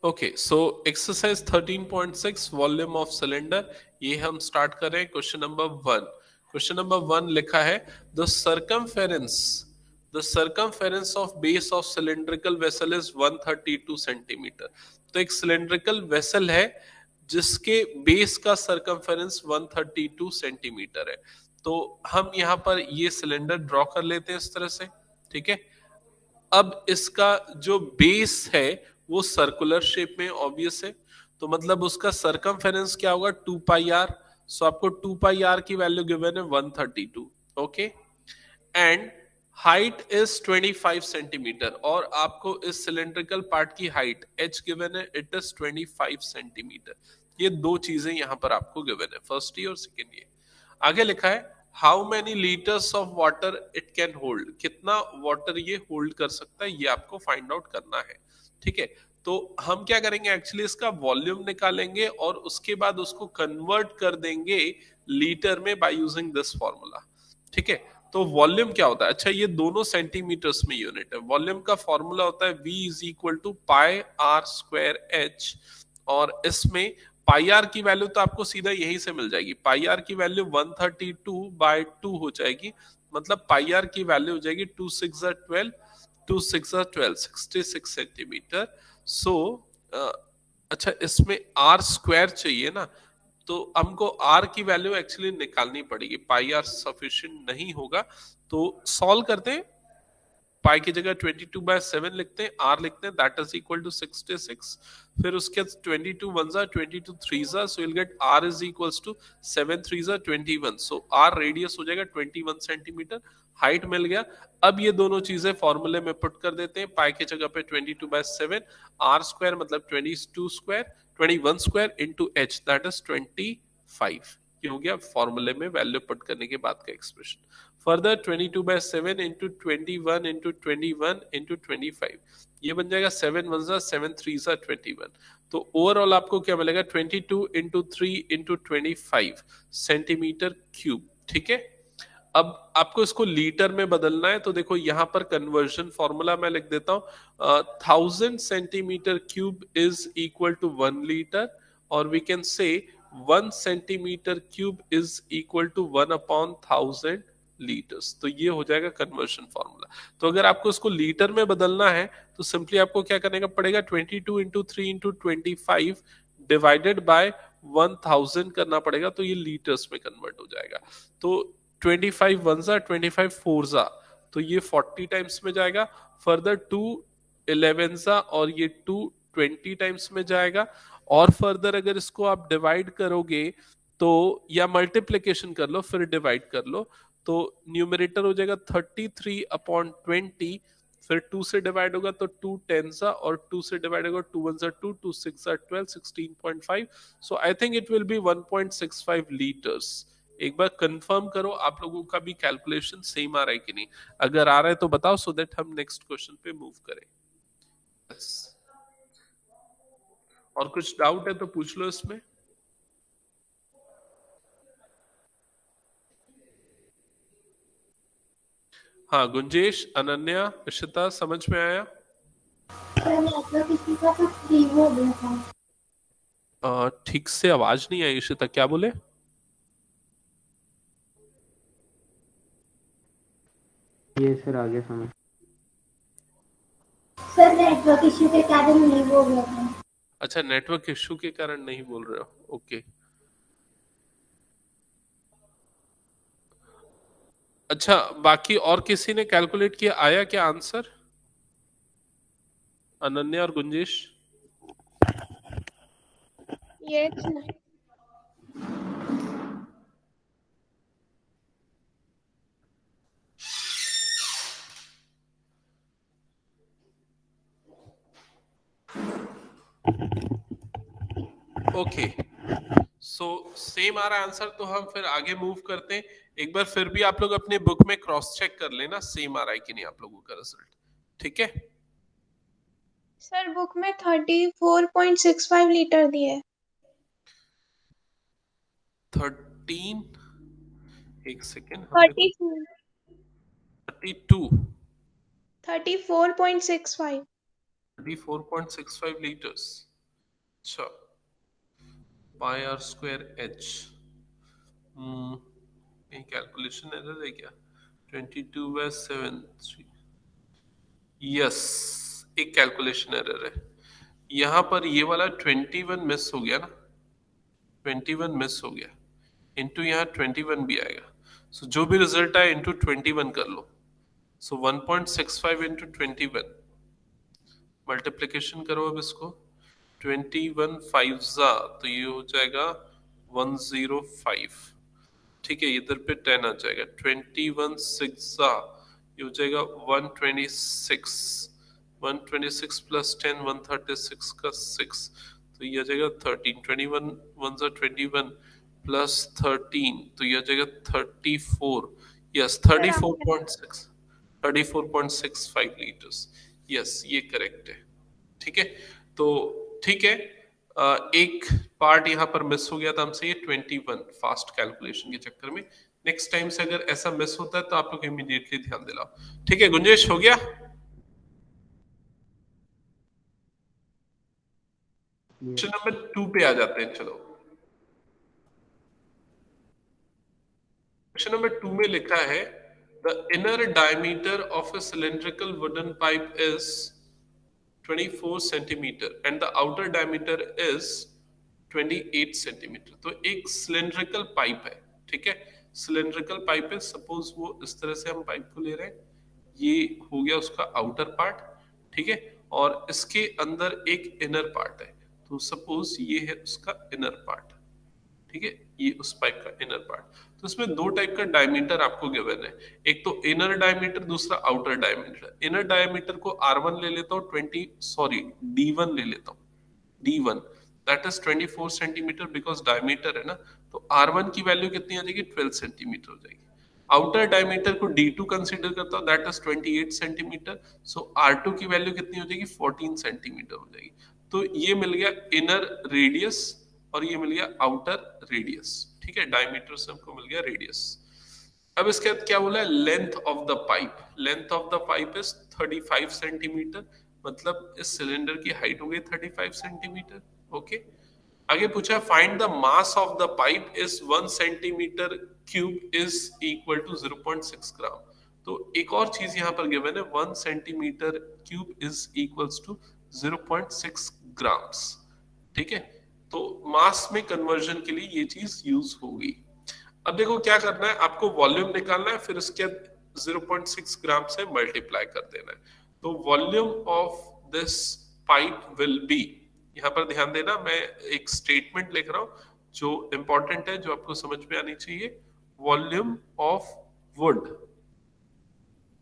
Okay, so exercise 13.6 volume of cylinder, ये हम start कर रहे हैं। Question number 1। क्वेश्चन नंबर 1 लिखा है the circumference of base of cylindrical vessel is 132 centimetre. तो एक सिलेंड्रिकल वेसल है जिसके बेस का सर्कमफेरेंस 132 सेंटीमीटर है। तो हम यहाँ पर ये सिलेंडर ड्रॉ कर लेते हैं इस तरह से, ठीक है। अब इसका जो बेस है वो सर्कुलर शेप में ऑब्वियस है, तो मतलब उसका सरकमफेरेंस क्या होगा, 2 पाई आर। सो आपको 2 पाई आर की वैल्यू गिवन है 132, okay. And height is 25 centimetre, और आपको इस सिलेंड्रिकल पार्ट की हाइट h गिवन है, इट इज 25 सेंटीमीटर। ये दो चीजें यहां पर आपको गिवन है, फर्स्ट ये और सेकेंड ये। आगे लिखा है how many litres of water it can hold, कितना वाटर ये होल्ड कर सकता है, ये आपको फाइंड आउट करना है, ठीक है। तो हम क्या करेंगे, एक्चुअली इसका वॉल्यूम निकालेंगे और उसके बाद उसको कन्वर्ट कर देंगे लीटर में बाय यूजिंग दिस फॉर्मूला, ठीक है। तो वॉल्यूम क्या होता है, अच्छा ये दोनों सेंटीमीटर्स में यूनिट है। वॉल्यूम का फॉर्मूला होता है V is equal to pi are square h, और इसमें पाई आर की वैल्यू तो आपको सीधा यहीं से मिल जाएगी। पाई आर की वैल्यू 132/2 हो जाएगी, मतलब पाई आर की वैल्यू हो जाएगी 2 6 12, 2 6 12, 66 सेंटीमीटर। सो अच्छा इसमें आर स्क्वायर चाहिए ना, तो हमको आर की वैल्यू एक्चुअली निकालनी पड़ेगी, पाई आर सफिशिएंट नहीं होगा। तो सॉल्व करते हैं, पाई की जगह 22/7 लिखते हैं, आर लिखते हैं, दैट इज इक्वल टू 66। फिर उसके 22 1 22 3 so will get are is equals to 7 3 21। So r radius हो जाएगा 21 सेंटीमीटर, हाइट मिल गया। अब ये दोनों चीजें फॉर्मूले में पुट कर देते हैं, पाई की जगह पे 22/7, आर स्क्वायर मतलब 22 square 21 square into H, that is 25। ये हो गया फॉर्मूले में वैल्यू पुट करने के बाद का expression. Further 22/7 into 21 into 21 into 25, ये बन जाएगा 7 1 7 3 21। तो ओवरऑल आपको क्या मिलेगा, 22 इंटू 3 इंटू 25 सेंटीमीटर क्यूब, ठीक है। अब आपको इसको लीटर में बदलना है, तो देखो यहां पर कन्वर्जन फॉर्मूला मैं लिख देता हूं, 1000 centimetre cube is equal to 1 litre, और we can say 1 centimetre cube is equal to 1/1000 litres. तो ये हो जाएगा कन्वर्जन फॉर्मूला। तो अगर आपको इसको लीटर में बदलना है तो सिंपली आपको क्या करने का पड़ेगा, 22 इंटू 3 इंटू 25 डिवाइडेड बाय 1000 करना पड़ेगा, तो ये लीटर्स में कन्वर्ट हो जाएगा। तो 25 1 25 4 तो ये 40 टाइम्स में जाएगा। फर्दर 2 11 और ये 2 20 टाइम्स में जाएगा। और फर्दर अगर इसको आप डिवाइड करोगे तो, या मल्टीप्लीकेशन कर लो फिर डिवाइड कर लो, तो न्यूमरेटर हो जाएगा 33/20। फिर 2 से डिवाइड होगा तो 2 10 और 2 से डिवाइड होगा 2 1 2, 2 6 12, 16.5। सो I think it will be 1.65 litres. एक बार कंफर्म करो आप लोगों का भी कैलकुलेशन सेम आ रहा है कि नहीं। अगर आ रहा है तो बताओ, सो दैट हम नेक्स्ट क्वेश्चन पे मूव करें। yes. और कुछ डाउट है तो पूछ लो इसमें। हाँ गुंजेश, अनन्या, इशिता, समझ में आया? ठीक से आवाज नहीं आई इशिता, क्या बोले? ये सर आगे समझ। सर नेटवर्क इश्यू के कारण नहीं बोल रहे थे। अच्छा नेटवर्क इश्यू के कारण नहीं बोल रहे हो, ओके। अच्छा बाकी और किसी ने कैलकुलेट किया, आया क्या आंसर? अनन्या और Gunjesh? Yes okay, so same आ रहा आंसर, तो हम फिर आगे मूव करते हैं। एक बार फिर भी आप लोग अपने बुक में क्रॉस चेक कर लेना, सेम आ रहा है कि नहीं आप लोगों का रिजल्ट, ठीक है। सर, बुक में 34.65 लीटर दिए। 13, एक सेकेंड हम देखो, 32 32, 34.65। 34.65 लीटर्स। अच्छा, पाई आर स्क्वायर एच, ये कैलकुलेशन एरर है क्या? 22/7 यस, एक कैलकुलेशन एरर है यहाँ पर। ये वाला 21 मिस हो गया ना, 21 मिस हो गया, इंटू यहाँ 21 भी आएगा। सो जो भी रिजल्ट आए इंटू 21 कर लो। सो 1.65 इंटू 21, मल्टीप्लीकेशन करो अब इसको। 21 5 जा तो ये हो जाएगा 105, ठीक है, इधर पे 10 आ जाएगा। 21 6 जा ये हो जाएगा 126, 126 प्लस 10 136 का 6, तो ये आ जाएगा 13। 21 1 जा 21 प्लस 13 तो ये आ जाएगा 34, यस सर आपने 34.6, 34.65 लीटर्स, यस ये करेक्ट है। ठीक है, तो ठीक है, एक पार्ट यहाँ पर मिस हो गया था हमसे, ये 21 फास्ट कैलकुलेशन के चक्कर में। नेक्स्ट टाइम से अगर ऐसा मिस होता है तो आप लोग इमीडिएटली ध्यान दिलाओ। ठीक है गुंजेश, हो गया? क्वेश्चन नंबर 2 पे आ जाते हैं, चलो। क्वेश्चन नंबर 2 में लिखा है the inner diameter of a cylindrical wooden pipe is 24 centimetre and the outer diameter is 28 centimetre. तो एक सिलिंड्रिकल पाइप है, ठीक है, सिलिंड्रिकल पाइप है। सपोज वो इस तरह से हम पाइप को ले रहे हैं, ये हो गया उसका आउटर पार्ट, ठीक है, और इसके अंदर एक इनर पार्ट है। तो सपोज ये है उसका इनर पार्ट, ठीक है, ये उस पाइप का इनर पार्ट। तो इसमें दो टाइप का डायमीटर आपको गिवन है, एक तो इनर डायमीटर, दूसरा आउटर डायमीटर। इनर डायमीटर को R1 ले लेता हूँ, D1 ले लेता हूँ, D1 that is 24 centimetre because diameter है ना, तो R1 की वैल्यू कितनी आ जाएगी? 12 सेंटीमीटर हो जाएगी। आउटर डायमीटर को D2 कंसीडर करता हूँ, that is 28 centimetre, so R2 की वैल्यू कितनी हो जाएगी? 14 सेंटीमीटर हो जाएगी। तो ये मिल गया इनर रेडियस और ये मिल गया आउटर रेडियस, ठीक है, डायमीटर से हमको मिल गया रेडियस। अब इसके बाद क्या बोला है? Length of the pipe, length of the pipe is 35 centimetre, मतलब इस सिलेंडर की हाइट हो गई 35 सेंटीमीटर। ओके, आगे पूछा find the mass of the pipe is 1 centimetre cube is equal to 0.6 gram. तो एक और चीज यहां पर गिवन है, 1 centimetre cube is equals to 0.6 grams, ठीक है। तो मास में कन्वर्जन के लिए ये चीज यूज होगी। अब देखो क्या करना है, आपको वॉल्यूम निकालना है, फिर उसके 0.6 ग्राम से मल्टीप्लाई कर देना है। तो volume of this pipe will be, यहां पर ध्यान देना, मैं एक स्टेटमेंट लिख रहा हूं जो इंपॉर्टेंट है, जो आपको समझ में आनी चाहिए। Volume of wood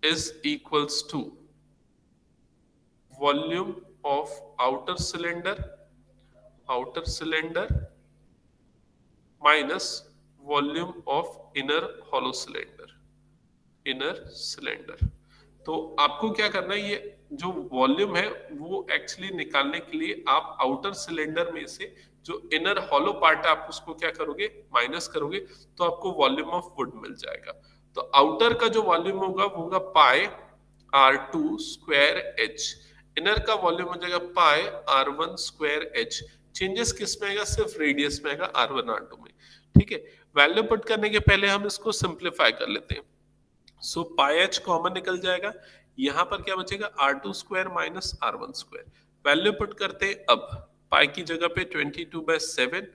is equals to volume of outer cylinder minus volume of inner hollow cylinder. तो आपको क्या करना है, ये जो वॉल्यूम है वो एक्चुअली निकालने के लिए आप आउटर सिलेंडर में से जो इनर हॉलो पार्ट है आप उसको क्या करोगे? माइनस करोगे, तो आपको वॉल्यूम ऑफ वुड मिल जाएगा। तो आउटर का जो वॉल्यूम होगा वो होगा पाई R2 स्क्वायर H, इनर का वॉल्यूम हो जाएगा पाई R1 स्क्वायर H। चेंजेस किस में आएगा? सिर्फ रेडियस में आएगा, R1 R2 में, ठीक है। वैल्यू पुट करने के पहले हम इसको सिंप्लीफाई कर लेते हैं। सो पाई एच कॉमन निकल जाएगा, यहां पर क्या बचेगा? R2 square minus R1 square. Value put करते हैं, अब पाई की जगह पे 22/7,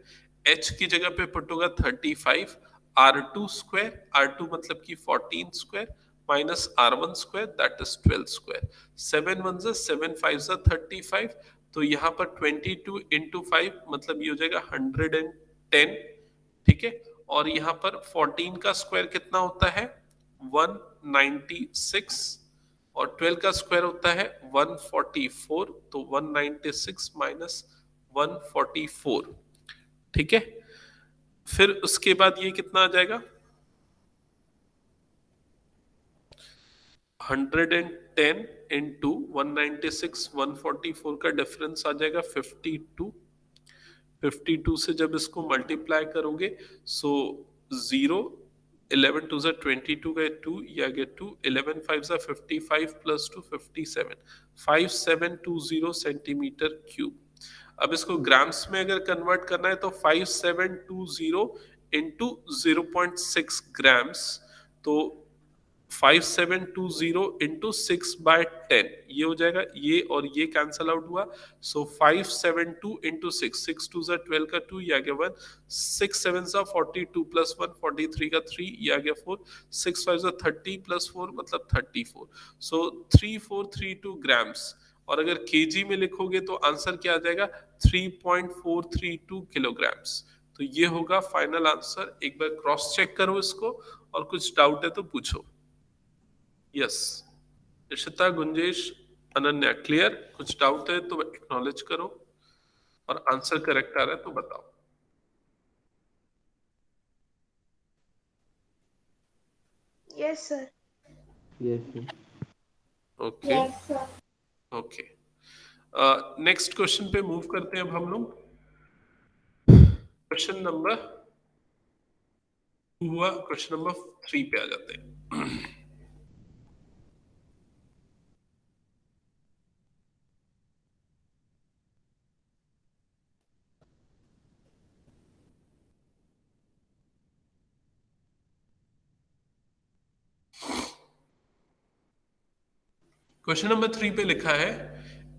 एच की जगह पे पुट होगा 35, R2 स्क्वायर, R2 मतलब कि 14 square minus R1 square that is 12 square. 7 1 जा 7 5 जा 35, तो यहाँ पर 22 इंटू 5 मतलब ये हो जाएगा 110, ठीक है। और यहाँ पर 14 का स्क्वायर कितना होता है? 196, और 12 का स्क्वायर होता है 144, तो 196 माइनस 144, ठीक है। फिर उसके बाद ये कितना आ जाएगा? 110 इंटू 196 144 का डिफरेंस आ जाएगा 52। 52 से जब इसको मल्टीप्लाई करोगे सो 0, 11 2 जा 22 गए 2, ये आ गया 2, 11 5 जा 55 प्लस 2 57, 5720 सेंटीमीटर क्यूब। अब इसको ग्राम्स में अगर कन्वर्ट करना है तो 5720 इंटू 0.6 ग्राम्स, तो 5720 इंटू 6/10 ये हो जाएगा, ये और ये कैंसल आउट हुआ। सो 572 इंटू 6, 6 2 12 का 2, ये आ गया 1, 6 7 42 प्लस 1 43 का 3, ये आ गया 4, 6 5 30 प्लस 4 मतलब 34। सो 3432 ग्राम्स, और अगर केजी में लिखोगे तो आंसर क्या आ जाएगा 3.432 किलोग्राम्स। तो ये होगा फाइनल आंसर। एक बार क्रॉस चेक करो इसको, और कुछ डाउट है तो पूछो। Yes, Ishita, Gunjesh, Ananya, clear? कुछ डाउट है तो एक्नॉलेज करो, और आंसर करेक्ट आ रहा है तो बताओ। Yes sir. Yes sir. Okay yes sir. Okay, next question पे मूव करते हैं अब हम लोग। क्वेश्चन नंबर 2 हुआ, क्वेश्चन नंबर 3 पे आ जाते हैं। क्वेश्चन नंबर 3 पे लिखा है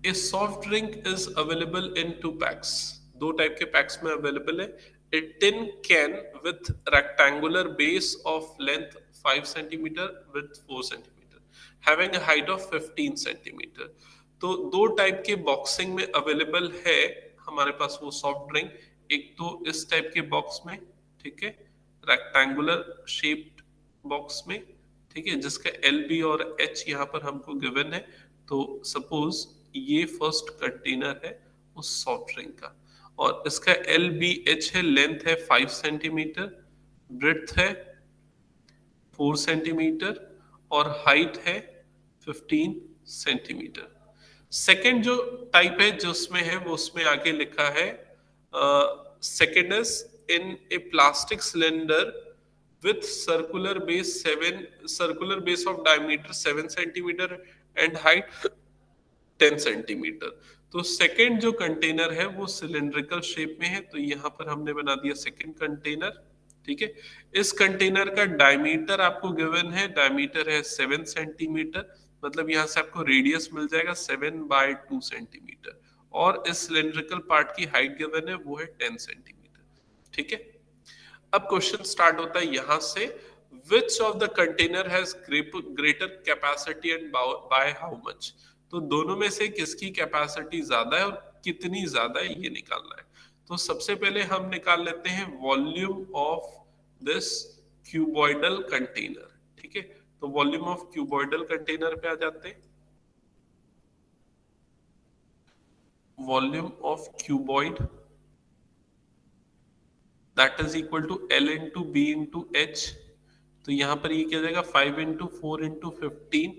a soft drink is available in 2 packs. 2 type के पैक्स में अवेलेबल है। A tin can with rectangular base of length 5 centimetre with 4 centimetre having a height of 15 centimetre. तो 2 टाइप के बॉक्सिंग में अवेलेबल है हमारे पास वो सॉफ्ट ड्रिंक। एक तो इस टाइप के बॉक्स में, ठीक है, रेक्टेंगुलर शेप्ड बॉक्स में, ठीक है, जिसका एल बी और एच यहाँ पर हमको गिवन है। तो सपोज ये फर्स्ट कंटेनर है उस सॉफ्ट ड्रिंक का, और इसका एल बी एच है, लेंथ है 5 सेंटीमीटर, ब्रेड्थ है 4 सेंटीमीटर, और हाइट है 15 सेंटीमीटर। सेकेंड जो टाइप है जो उसमें है वो उसमें आगे लिखा है second is in A plastic cylinder with circular base of diameter 7 centimeter and height 10 centimetre. तो सेकेंड जो कंटेनर है वो सिलेंड्रिकल शेप में है, तो यहाँ पर हमने बना दिया सेकेंड कंटेनर, ठीक है। इस कंटेनर का डायमीटर आपको गिवन है, डायमीटर है 7 सेंटीमीटर, मतलब यहाँ से आपको रेडियस मिल जाएगा 7/2 सेंटीमीटर, और इस सिलेंड्रिकल पार्ट की हाइट गिवन है वो है 10 सेंटीमीटर, ठीक है। अब क्वेश्चन स्टार्ट होता है यहां से, which of the container has greater capacity and bye how much. तो दोनों में से किसकी कैपेसिटी ज्यादा है और कितनी ज्यादा है ये निकालना है। तो सबसे पहले हम निकाल लेते हैं volume of this cuboidal container, ठीक है। तो वॉल्यूम ऑफ क्यूबॉइडल कंटेनर पे आ जाते हैं। Volume of cuboid that is equal to L into B into H. तो यहां पर ये क्या जाएगा 5 इंटू 4 इंटू 15,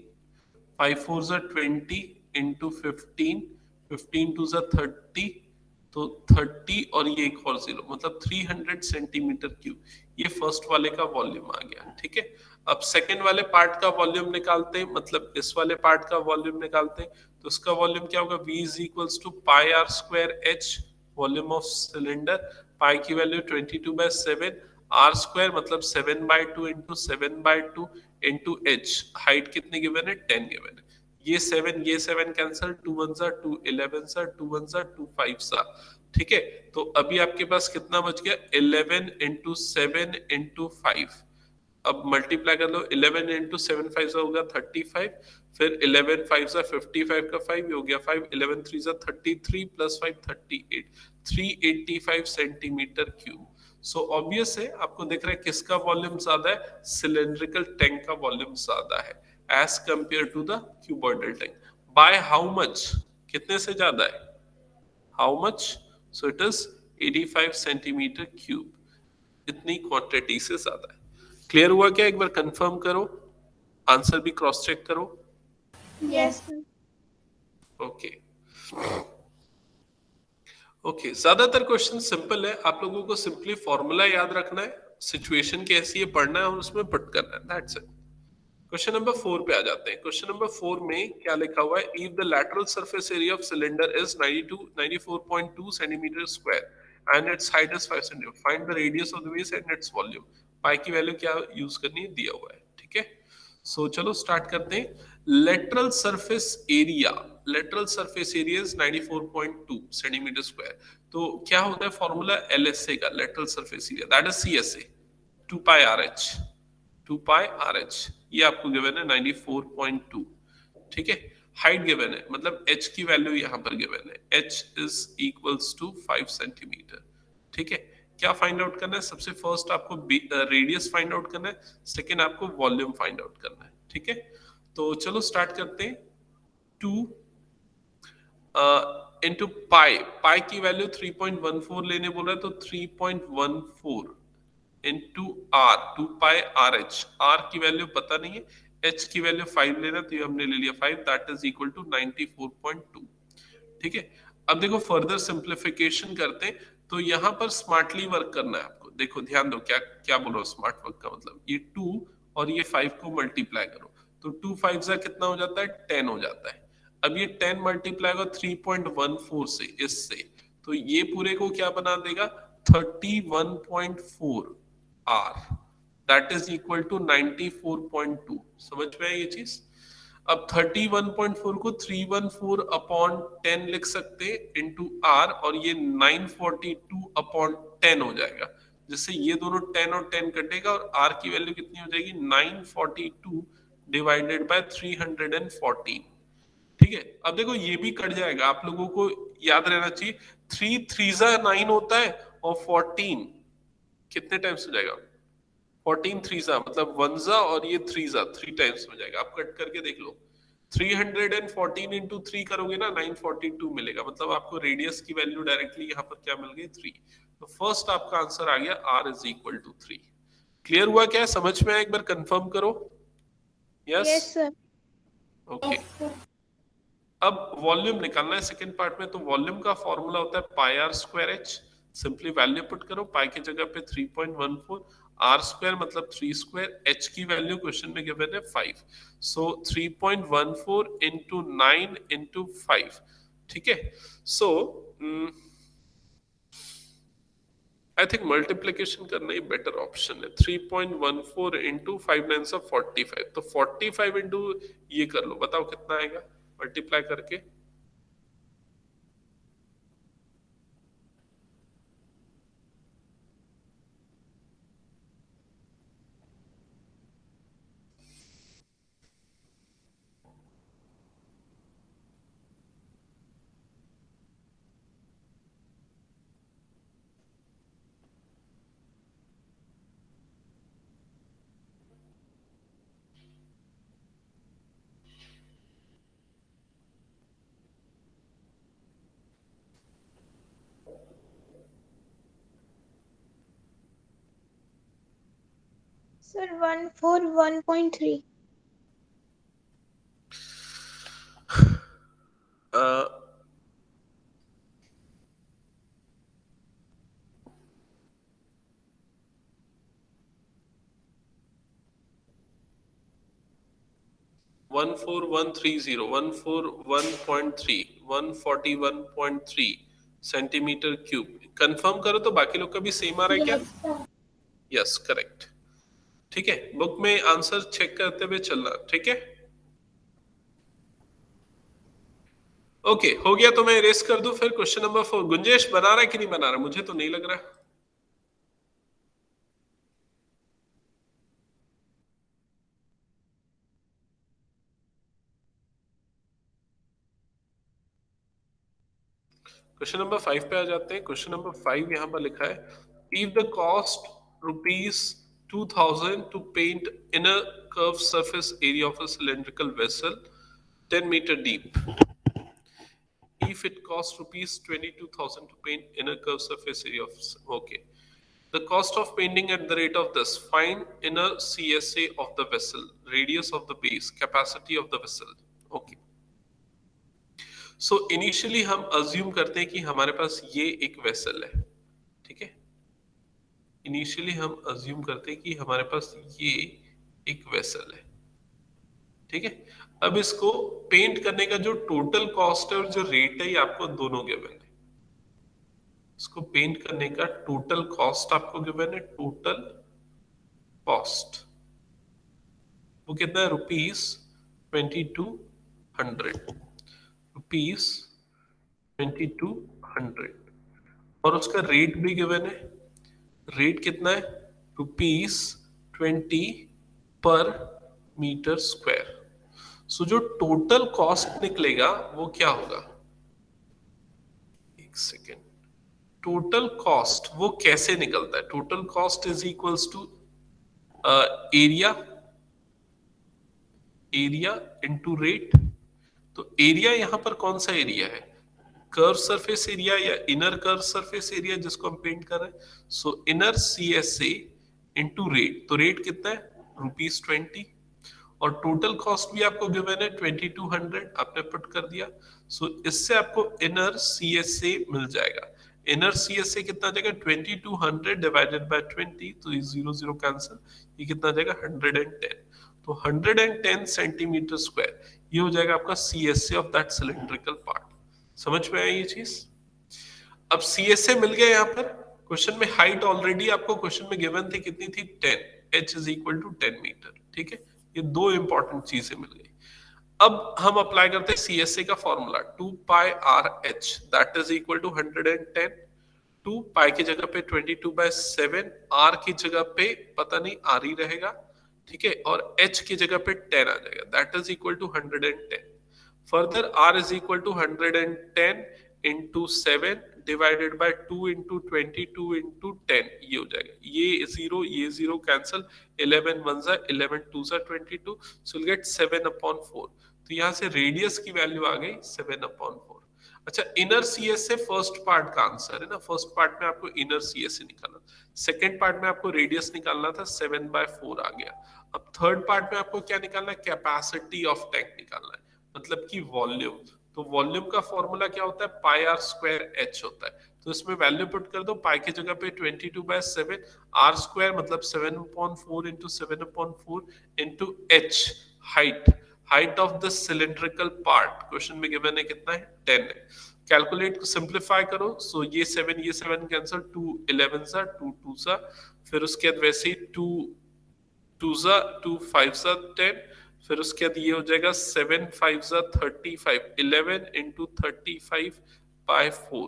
5 4 ज़ा 20 इंटू 15, 15 2 ज़ा 30, तो 30 और ये एक और 0 मतलब 300 सेंटीमीटर क्यूब। ये फर्स्ट वाले का वॉल्यूम आ गया, ठीक है। अब सेकंड वाले पार्ट का वॉल्यूम निकालते हैं, मतलब इस वाले पार्ट का वॉल्यूम निकालते हैं। तो उसका वॉल्यूम क्या होगा, V is equals to pi are square h, volume of cylinder, pi की वैल्यू 22/7, आर स्क्वायर मतलब 7/2 इंटू 7/2 इंटू एच, हाइट कितनी गिवन है 10 गिवन है। ये 7 कैंसिल, 2 1 ज़ा 2, 11 ज़ा 2 1 ज़ा 2 5 ज़ा, ठीक है। तो अभी आपके पास कितना बच गया 11 इंटू 7 इंटू 5। अब मल्टीप्लाई कर लो, 11 इंटू 7 5 ज़ा होगा 35, फिर 11 5 ज़ा 55 का 5 ये हो गया 5, 11 3 ज़ा 33 plus 5 38, 385 centimetre cube. So obvious है, आपको दिख रहा है किसका वॉल्यूम ज्यादा है, सिलेंड्रिकल टैंक का वॉल्यूम ज्यादा है as compare to the cuboidal tank. By how much, कितने से ज्यादा है, how much, so it is 85 centimetre cube, इतनी क्वांटिटी से ज्यादा है। क्लियर हुआ क्या, एक बार कंफर्म करो, आंसर भी क्रॉस चेक करो। यस। ओके ओके, ज्यादातर क्वेश्चन सिंपल है, आप लोगों को सिंपली फॉर्मूला याद रखना है, सिचुएशन कैसी है पढ़ना है और उसमें पुट करना है, दैट्स इट। क्वेश्चन नंबर 4 पे आ जाते हैं। क्वेश्चन नंबर 4 में क्या लिखा हुआ है, if the lateral surface area of cylinder is 94.2 centimetre square and its height is 5 centimetre, find the radius of the base and its volume. Pi की वैल्यू क्या यूज करनी है, दिया हुआ है। ठीक है, सो चलो स्टार्ट करते हैं। Lateral surface area, lateral surface area is 94.2 centimetre square. तो क्या होता है फॉर्मूला एलएसए का, lateral surface area that is CSA 2 pi RH, 2 pi RH, ये आपको गिवन है 94.2। ठीक है, हाइट गिवन है, मतलब h की वैल्यू यहां पर गिवन है, h is equals to 5 centimetre. ठीक है, क्या फाइंड आउट करना है, सबसे फर्स्ट आपको रेडियस फाइंड आउट करना है, सेकेंड आपको वॉल्यूम फाइंड आउट करना है। ठीक है, तो चलो स्टार्ट करते हैं। 2 इंटू पाई, पाई की वैल्यू 3.14 लेने बोल रहा है, तो 3.14 into r, 2 pi r h, r की वैल्यू पता नहीं है, एच की वैल्यू 5 लेना, तो ये हमने ले लिया 5, दैट इज इक्वल टू 94.2। ठीक है, अब देखो फर्दर सिंप्लीफिकेशन करते हैं, तो यहां पर स्मार्टली वर्क करना है आपको। देखो ध्यान दो, क्या क्या बोल रहा हूं स्मार्ट वर्क का मतलब, ये 2 और ये 5 को मल्टीप्लाई करो, तो 2 5 जा कितना हो जाता है, 10 हो जाता है। अब ये 10 मल्टीप्लाई होगा 3.14 से, इससे, तो ये पूरे को क्या बना देगा, 31.4 r, that is equal to 94.2। समझ में आई ये चीज। अब 31.4 को 314 अपॉन 10 लिख सकते हैं इंटू आर, और ये 942 अपॉन 10 हो जाएगा, जिससे ये दोनों 10 और 10 कटेगा, और आर की वैल्यू कितनी हो जाएगी, 942 डिवाइडेड बाय 314। ठीक है, अब देखो ये भी कट जाएगा, आप लोगों को याद रहना चाहिए 3 3 9 होता है, और 14 कितने टाइम्स हो जाएगा, 14 3 मतलब 1 और ये 3 3 टाइम्स हो जाएगा। आप कट करके देख लो, 314 इंटू 3 करोगे ना, 942 मिलेगा, मतलब आपको रेडियस की वैल्यू डायरेक्टली यहाँ पर क्या मिल गई, 3। तो फर्स्ट आपका आंसर आ गया r is equal to 3। Clear हुआ क्या, समझ में आया, एक बार कंफर्म करो। Yes, sir. ओके, अब वॉल्यूम निकालना है सेकंड पार्ट में, तो वॉल्यूम का फॉर्मूला होता है pi are square h. Simply value put करो, पाई की जगह पे 3.14, आर स्क्वायर मतलब 3 स्क्वायर, एच की वैल्यू क्वेश्चन में गिवन है 5, सो 3.14 इंटू 9 इंटू 5। ठीक है, सो आई थिंक मल्टीप्लीकेशन करना ही बेटर ऑप्शन है। 3.14 इंटू 5 9 45, तो 45 इंटू ये कर लो, बताओ कितना आएगा मल्टीप्लाई करके। Sir, 141.3. 14130, 141.3, 141.3 centimetre cube. कंफर्म करो तो बाकी लोग का भी सेम आ रहा है क्या? Yes, sir. Yes correct. ठीक है, बुक में आंसर चेक करते हुए चलना। ठीक है, ओके हो गया, तो मैं इरेज कर दूं फिर क्वेश्चन नंबर 4। गुंजेश बना रहा है कि नहीं बना रहा, मुझे तो नहीं लग रहा। क्वेश्चन नंबर 5 पे आ जाते हैं। क्वेश्चन नंबर 5 यहां पर लिखा है, if the cost rupees 2000 to paint inner curve surface area of a cylindrical vessel 10 meter deep, if it costs rupees 22,000 to paint inner curve surface area of, okay, the cost of painting at the rate of this, find inner CSA of the vessel, radius of the base, capacity of the vessel। okay, so initially हम assume करते हैं कि हमारे पास ये एक vessel है। ठीक है, इनिशियली हम अज्यूम करते हैं कि हमारे पास ये एक वेसल है। ठीक है। अब इसको पेंट करने का जो टोटल कॉस्ट है और जो रेट है ये आपको दोनों गिवन है। इसको पेंट करने का टोटल कॉस्ट आपको गिवन है, टोटल कॉस्ट वो कितना है, ₹2200, ₹2200। और उसका रेट भी गिवन है, रेट कितना है, ₹20 पर मीटर स्क्वायर। सो जो टोटल कॉस्ट निकलेगा वो क्या होगा, एक सेकेंड, टोटल कॉस्ट वो कैसे निकलता है, total cost is equals to area, area into rate. तो एरिया यहां पर कौन सा एरिया है, कर्व सरफेस एरिया या इनर कर्व सरफेस एरिया जिसको हम पेंट कर रहे हैं। So inner CSA into rate, तो रेट कितना है ₹20, और टोटल कॉस्ट भी आपको गिवन है 2200, आपने पुट कर दिया। सो इससे आपको इनर CSA मिल जाएगा। इनर CSA कितना आ जाएगा, 2200 डिवाइडेड बाय 20, तो ये 0 0 कैंसिल, ये कितना आ जाएगा 110। तो 110 सेंटीमीटर स्क्वायर ये हो जाएगा आपका CSA of that cylindrical part. समझ में आया ये चीज। अब CSA मिल गया यहाँ पर। क्वेश्चन में हाइट ऑलरेडी आपको क्वेश्चन में गिवन थी, कितनी थी, 10, h is equal to 10 metre. ठीक है, ये दो इंपॉर्टेंट चीजें मिल गई। अब हम अप्लाई करते हैं CSA का formula, 2 pi RH that is equal to 110। 2 pi की जगह पे 22/7, R की जगह पे पता नहीं R ही रहेगा, ठीक है, और H की जगह पे 10 आ जाएगा, that is equal to 110। Further R is equal to 110 into 7 divided by 2 into 22 into 10, ये हो जाएगा, ये जीरो कैंसिल, 11 1 जा 11 2 जा 22, सो विल गेट 7/4। तो यहाँ से रेडियस की वैल्यू आ गई 7/4। अच्छा, इनर CSA फर्स्ट पार्ट का आंसर है ना, फर्स्ट पार्ट में आपको इनर CSA निकालना, सेकंड पार्ट में आपको रेडियस निकालना था, 7/4 आ गया। अब थर्ड पार्ट में आपको क्या निकालना है, कैपेसिटी ऑफ टैंक निकालना है, मतलब कि वॉल्यूम। तो वॉल्यूम का फॉर्मूला क्या होता है, पाई आर स्क्वायर एच होता है। तो इसमें वैल्यू पुट कर दो, पाई की जगह पे 22/7, आर स्क्वायर मतलब 7/4 into 7/4 into h, height, height of the cylindrical part question में गिवन है कितना है, 10 है। कैलकुलेट को सिंप्लीफाई करो, सो ये 7 कैंसिल, 2 11 सा 2 2 सा, फिर उसके बाद वैसे ही 2 2 सा 2 5 सा 10, फिर उसके बाद ये हो जाएगा 7 5 सा 35, 11 इंटू 35/4।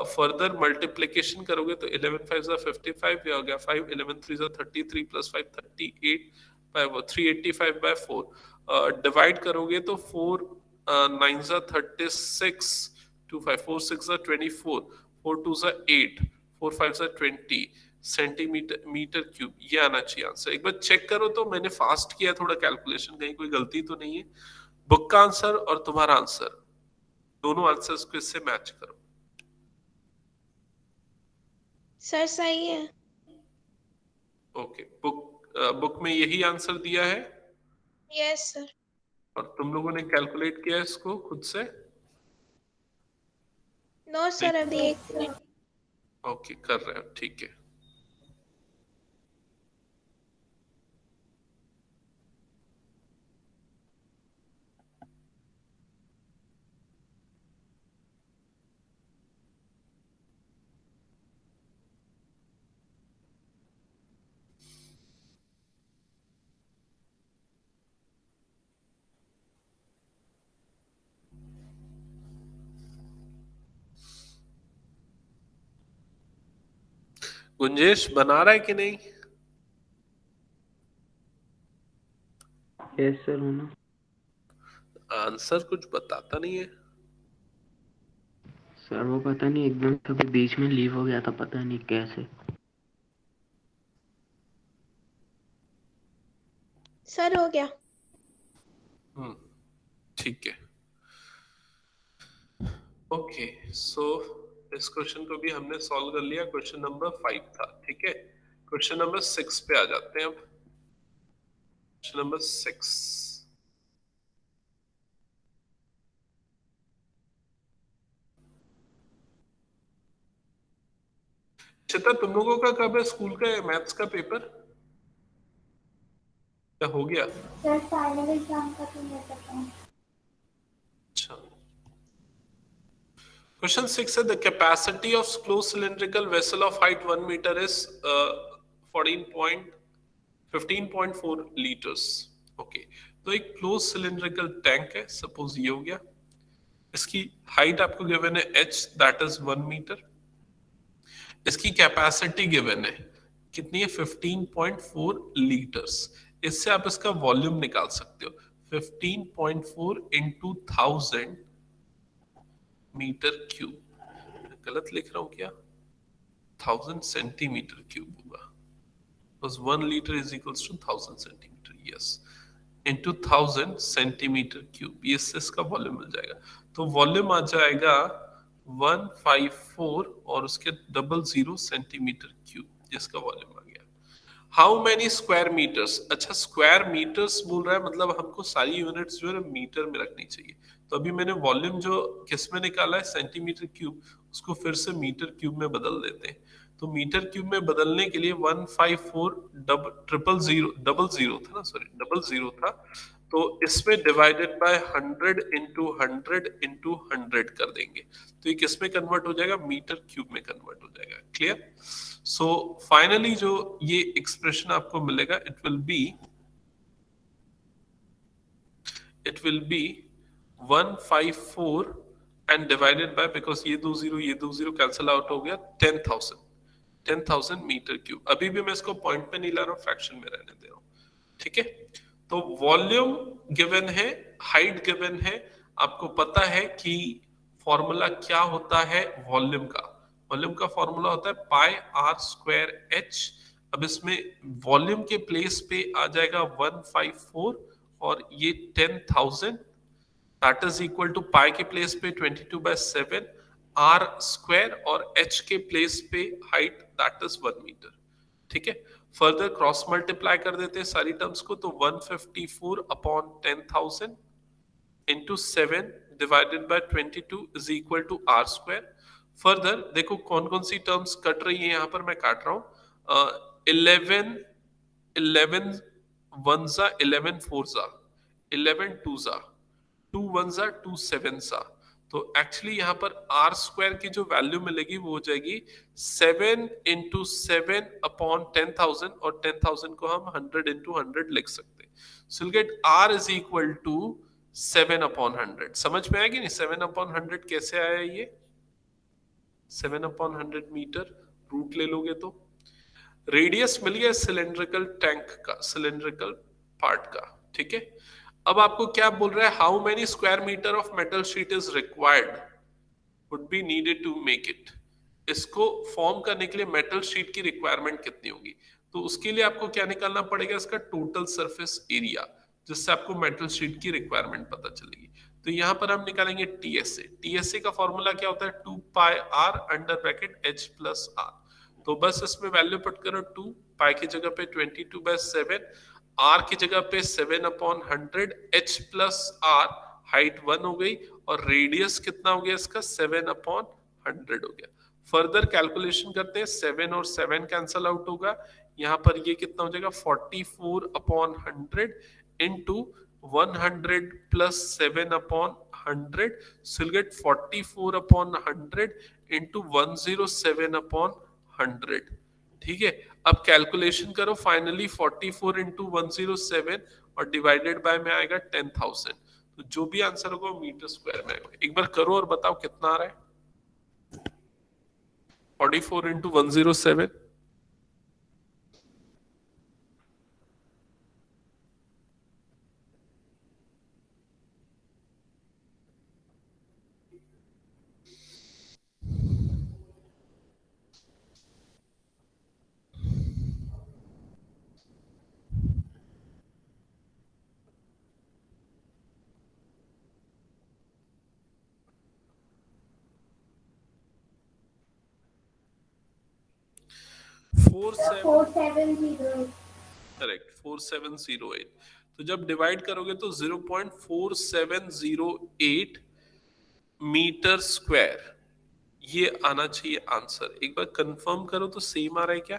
फर्दर मल्टीप्लीकेशन करोगे तो 11 5 सा 55, ये हो गया 5, 11 3 सा 33 प्लस 5 385/4। डिवाइड करोगे तो 4 9 सा 36, 2 5 4 6 सा 24, 4 2 सा 8, 4 5 सा 20 सेंटीमीटर मीटर क्यूब, ये आना चाहिए आंसर। एक बार चेक करो तो, मैंने फास्ट किया थोड़ा कैलकुलेशन, कहीं कोई गलती तो नहीं है। बुक का आंसर और तुम्हारा आंसर, दोनों आंसर्स को इससे मैच करो। सर सही है। ओके, बुक में यही आंसर दिया है। Yes sir. और तुम लोगों ने कैलकुलेट किया इसको खुद से? नो सर, अभी एक मिनट। ओके, कर रहे हो, ठीक है। गुंजेश बना रहा है कि नहीं? यस सर, होना। आंसर कुछ बताता नहीं है सर वो पता नहीं एकदम कभी बीच में लीव हो गया था, पता नहीं कैसे। सर हो गया। ठीक है। ओके, सो इस क्वेश्चन को भी हमने सॉल्व कर लिया, क्वेश्चन नंबर 5 था, ठीक है। क्वेश्चन नंबर 6 पे आ जाते हैं अब। क्वेश्चन नंबर 6, चिता तुम लोगों का कब है स्कूल का मैथ्स का पेपर? क्या हो गया? सर फाइनल एग्जाम का तो नहीं पता। अच्छा, क्वेश्चन 6 है the capacity of close cylindrical vessel of height 1 metre is 15.4 litres. Okay, तो एक क्लोज सिलिंड्रिकल टैंक है, सपोज ये हो गया, इसकी हाइट आपको गिवन है h, दैट इज 1 मीटर। इसकी कैपेसिटी गिवन है कितनी है? 15.4 लीटर्स। इससे आप इसका वॉल्यूम निकाल सकते हो। 15.4 इंटू 1000 मीटर क्यूब। गलत लिख रहा हूं क्या? 1000 सेंटीमीटर क्यूब होगा, बस 1 litre is equals to 1000 centimetre, yes, into 1000 centimetre cube, ये इससे इसका वॉल्यूम मिल जाएगा। तो वॉल्यूम आ जाएगा 154 और उसके 00 सेंटीमीटर क्यूब, जिसका वॉल्यूम आ गया। How many square metres? अच्छा, स्क्वायर मीटर्स बोल रहा है, मतलब हमको सारी यूनिट्स जो है मीटर में रखनी चाहिए। तो अभी मैंने वॉल्यूम जो किस में निकाला है, सेंटीमीटर क्यूब, उसको फिर से मीटर क्यूब में बदल देते हैं। तो मीटर क्यूब में बदलने के लिए 154 डबल जीरो था ना, सॉरी डबल जीरो था, तो इसमें डिवाइडेड बाय 100 इंटू 100 इंटू 100 कर देंगे, तो ये किस में कन्वर्ट हो जाएगा? मीटर क्यूब में कन्वर्ट हो जाएगा। क्लियर? सो फाइनली जो ये एक्सप्रेशन आपको मिलेगा, it will be 154 and divided by, because ये दो जीरो कैंसिल आउट हो गया, 10,000 मीटर क्यूब। अभी भी मैं इसको पॉइंट पे नहीं ला रहा हूँ, फ्रैक्शन में रहने दे रहा हूँ, ठीक है। तो वॉल्यूम गिवन है, हाइट गिवन है, आपको पता है कि फॉर्मूला क्या होता है वॉल्यूम का। वॉल्यूम का फॉर्मूला होता है पाई आर स्क्वायर एच। अब इसमें वॉल्यूम के प्लेस पे आ जाएगा 154 और ये 10,000, दैट इज इक्वल टू पाई के प्लेस पे 22/7 आर स्क्वायर और एच के प्लेस पे हाइट, दैट इज 1 मीटर। ठीक है, फर्दर क्रॉस मल्टीप्लाई कर देते हैं सारी टर्म्स को, तो 154 upon 10,000 into 7 divided by 22 is equal to R square. Further देखो कौन कौन सी टर्म्स कट रही है, यहां पर मैं काट रहा हूं। 11 वन जा 11 फोर जा 11 टू जा 2 वन जा 2 सेवन जा, तो एक्चुअली यहाँ पर आर स्क्वायर की जो वैल्यू मिलेगी वो हो जाएगी 7 इंटू 7 अपॉन 10,000, और 10,000 को हम 100 इंटू 100 लिख सकते हैं। So will get are is equal to 7 upon 100। समझ में आएगी नहीं? 7 अपॉन 100 कैसे आया ये? 7 अपॉन 100 मीटर, रूट ले लोगे तो रेडियस मिल गया सिलेंड्रिकल टैंक का, सिलेंड्रिकल पार्ट का। ठीक है, अब आपको क्या बोल रहा है? How many square metre of metal sheet is required would be needed to make it. इसको फॉर्म करने के लिए मेटल शीट की रिक्वायरमेंट कितनी होगी? तो उसके लिए आपको क्या निकालना पड़ेगा? इसका टोटल सरफेस एरिया, जिससे आपको मेटल शीट की रिक्वायरमेंट पता चलेगी। तो यहां पर हम निकालेंगे टीएसए। टीएसए का फॉर्मूला क्या होता है? 2 pi r under bracket h plus r. तो बस इसमें वैल्यू पुट करो, 2 पाई की जगह पे 22/7, आर की जगह पे 7 upon 100, H plus R, height 1 हो गई, और रेडियस कितना हो गया इसका? 7 अपॉन 100 हो गया। फर्दर कैलकुलेशन करते हैं, 7 और 7 कैंसल आउट होगा, यहाँ पर ये कितना हो जाएगा? 44 upon 100 into 100 plus 7 upon 100, so you'll get 44 upon 100 into 107 upon 100। ठीक है, अब कैलकुलेशन करो, फाइनली 44 इंटू 107 और डिवाइडेड बाय में आएगा 10,000। तो जो भी आंसर होगा वो मीटर स्क्वायर में आएगा। एक बार करो और बताओ कितना आ रहा है? 44 इंटू 107, फोर सेवन 4708। करेक्ट, 4708। तो जब डिवाइड करोगे तो 0.4708 मीटर स्क्वायर ये आना चाहिए आंसर। एक बार कंफर्म करो तो सेम आ रहा है क्या?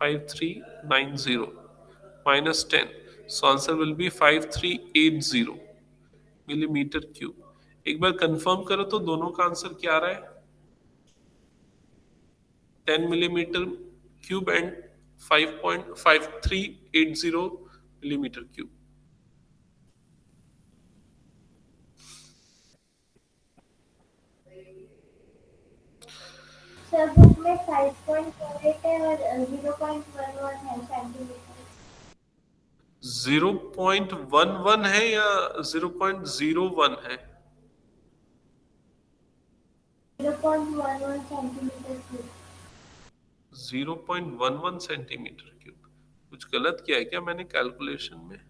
5390 minus 10. So answer will be 5380 millimeter cube. एक बार कंफर्म करो तो दोनों का आंसर क्या आ रहा है? 10 millimeter cube and 5.5380 millimeter cube. Sir book में 5.48 है और 0.11 है सेंटीमीटर। 0.11 है या 0.01 है? 0.11 सेंटीमीटर क्यूब। 0.11 centimetre cube. कुछ गलत किया है क्या मैंने कैलकुलेशन में?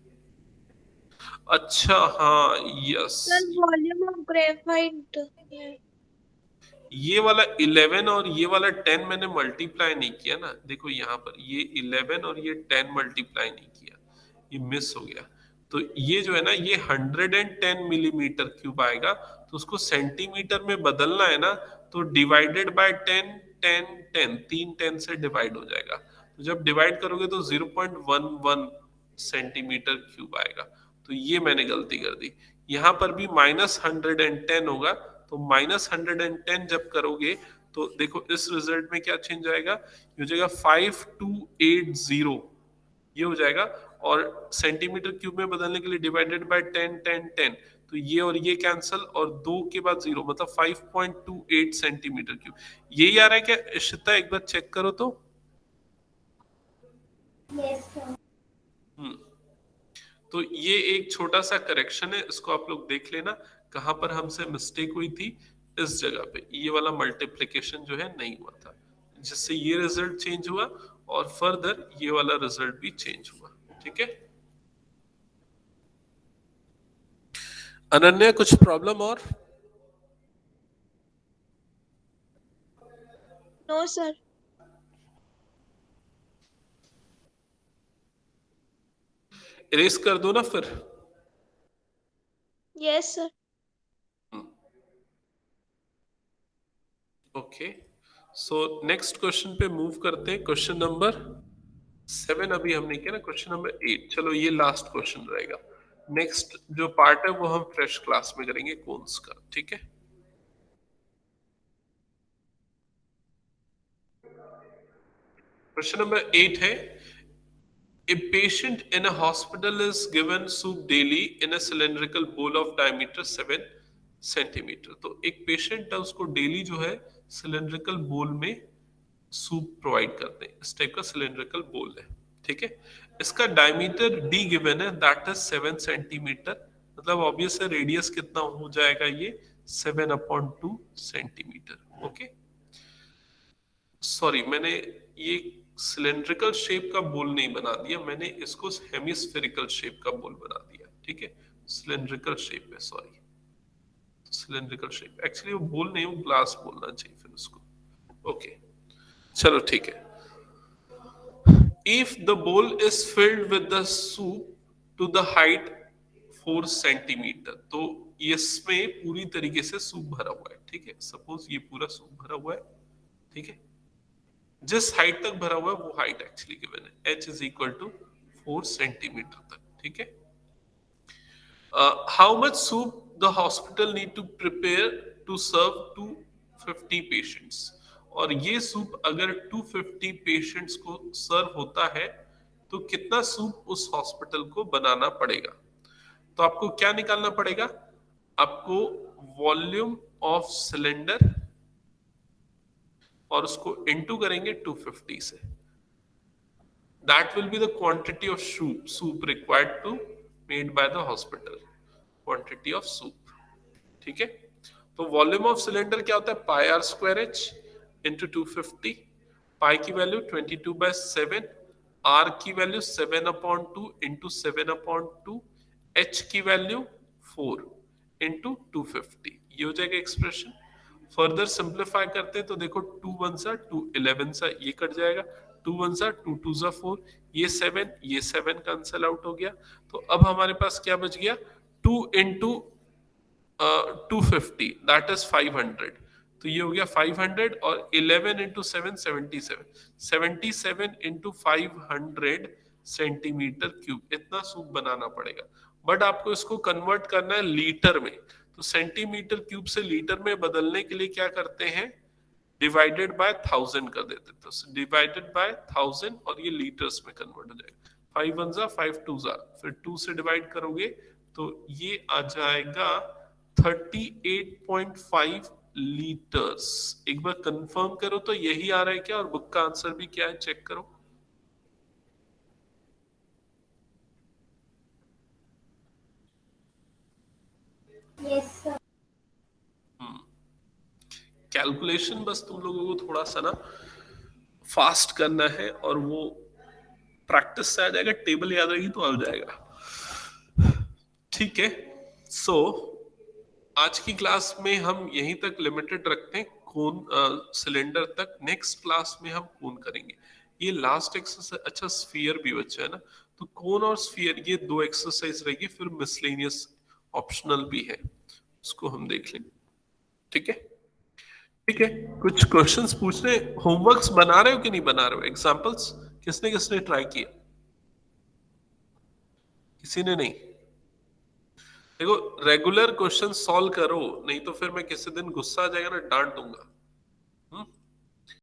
अच्छा हाँ, yes, sir volume of graphite है। ये वाला 11 और ये वाला 10 मैंने मल्टीप्लाई नहीं किया ना। देखो यहाँ पर ये 11 और ये 10 मल्टीप्लाई नहीं किया, ये मिस हो गया। तो ये जो है ना, ये 110 मिलीमीटर क्यूब आएगा। तो उसको सेंटीमीटर में बदलना है ना, तो डिवाइडेड बाय 10 10 10, 3 10 से डिवाइड हो जाएगा। तो जब डिवाइड करोगे तो 0.11 सेंटीमीटर क्यूब आएगा। तो ये मैंने गलती कर दी। यहाँ पर भी -110 होगा, तो -110 जब करोगे तो देखो इस रिजल्ट में क्या चेंज आएगा, ये हो जाएगा 5280, ये हो जाएगा। और सेंटीमीटर क्यूब में बदलने के लिए डिवाइडेड बाय 10 10 10, तो ये और ये कैंसल, और 2 के बाद 0, मतलब 5.28 सेंटीमीटर क्यूब। यही आ रहा है क्या इशिता? एक बार चेक करो तो। Yes sir. तो ये एक छोटा सा करेक्शन है, इसको आप लोग देख लेना कहां पर हमसे मिस्टेक हुई थी। इस जगह पे ये वाला मल्टीप्लिकेशन जो है नहीं हुआ था, जिससे ये रिजल्ट चेंज हुआ और फर्दर ये वाला रिजल्ट भी चेंज हुआ। ठीक है अनन्या, कुछ प्रॉब्लम और? No sir. इरेज कर दो ना फिर। Yes sir. Okay, so next question पे मूव करते हैं। क्वेश्चन नंबर 7 अभी हमने किया ना, क्वेश्चन नंबर 8। चलो ये लास्ट क्वेश्चन रहेगा। नेक्स्ट जो पार्ट है वो हम फ्रेश क्लास में करेंगे कोन्स का। ठीक है, क्वेश्चन नंबर 8 है, A patient in a hospital is given soup daily in a cylindrical bowl of diameter 7 centimetre. तो एक पेशेंट है, उसको डेली जो है सिलेंड्रिकल बोल में सूप प्रोवाइड करते हैं। इस टाइप का सिलेंड्रिकल बोल है। ठीक है, इसका डायमीटर डी गिवन है, दैट इज 7 सेंटीमीटर। मतलब ऑब्वियस है रेडियस कितना हो जाएगा, ये 7/2 सेंटीमीटर। ओके, सॉरी मैंने ये सिलेंड्रिकल शेप का बोल नहीं बना दिया, मैंने इसको हेमिस्फेरिकल शेप का बोल बना दिया। ठीक है, सिलेंड्रिकल शेप है, सॉरी सिलेंड्रिकल शेप। एक्चुअली वो बोल नहीं, वो ग्लास बोलना चाहिए फिर उसको। ओके चलो ठीक है। If the bowl is filled with the soup to the height 4 centimetre, तो इसमें पूरी तरीके से सूप भरा हुआ है। ठीक है, सपोज ये पूरा सूप भरा हुआ है। ठीक है, जिस हाइट तक भरा हुआ है वो हाइट एक्चुअली गिवन है, h is equal to 4 centimetre तक। ठीक है, how much soup the hospital need to prepare to serve 250 patients. और ये सूप अगर 250 पेशेंट्स को सर्व होता है तो कितना सूप उस हॉस्पिटल को बनाना पड़ेगा। तो आपको क्या निकालना पड़ेगा, आपको वॉल्यूम ऑफ सिलेंडर और उसको इनटू करेंगे 250 से। That will be the quantity of soup required to made by the hospital, quantity of soup. ठीक है, तो वॉल्यूम ऑफ सिलेंडर क्या होता है, pi are square H into 250। Pi की वैल्यू 22/7, आर की वैल्यू 7/2 इंटू 7/2, एच की वैल्यू 4 इंटू 250। ये हो जाएगा एक्सप्रेशन। फर्दर सिंप्लीफाई करते हैं तो देखो 2 1 सा 2 11 सा ये कट जाएगा, 2 1 सा 2 2 सा 4, ये 7 कैंसिल आउट हो गया। तो अब हमारे पास क्या बच गया, 2 इंटू 250 दैट इज 500। तो ये हो गया 500 और 11 इंटू 7 77, 77 इंटू 500 सेंटीमीटर क्यूब, इतना सूप बनाना पड़ेगा। बट आपको इसको कन्वर्ट करना है लीटर में, तो सेंटीमीटर क्यूब से लीटर में बदलने के लिए क्या करते हैं, डिवाइडेड बाय 1000 कर देते, तो डिवाइडेड बाय 1000 और ये लीटर्स में कन्वर्ट हो जाएगा। 5 1 जा 5 2 जा, फिर 2 से डिवाइड करोगे तो ये आ जाएगा 38.5 लीटर्स। एक बार कंफर्म करो तो यही आ रहा है क्या, और बुक का आंसर भी क्या है चेक करो। Yes, sir. कैलकुलेशन बस तुम लोगों को थोड़ा सा ना फास्ट करना है, और वो प्रैक्टिस से आ जाएगा, टेबल याद रहेगी तो आ जाएगा। ठीक है, सो आज की क्लास में हम यहीं तक लिमिटेड रखते हैं, कोन सिलेंडर तक। नेक्स्ट क्लास में हम कोन करेंगे। ये लास्ट एक्सरसाइज, अच्छा स्फीयर भी बचा है ना, तो कोन और स्फीयर ये 2 एक्सरसाइज रहेगी, फिर मिसलेनियस ऑप्शनल भी है, उसको हम देख लेंगे। ठीक है, ठीक है, कुछ क्वेश्चंस पूछने, होमवर्क्स बना रहे हो कि नहीं बना रहे हो, एग्जांपल्स किसने किसने ट्राई किया, किसी ने नहीं। देखो रेगुलर क्वेश्चन सॉल्व करो, नहीं तो फिर मैं किसी दिन गुस्सा आ जाएगा ना, डांट दूंगा।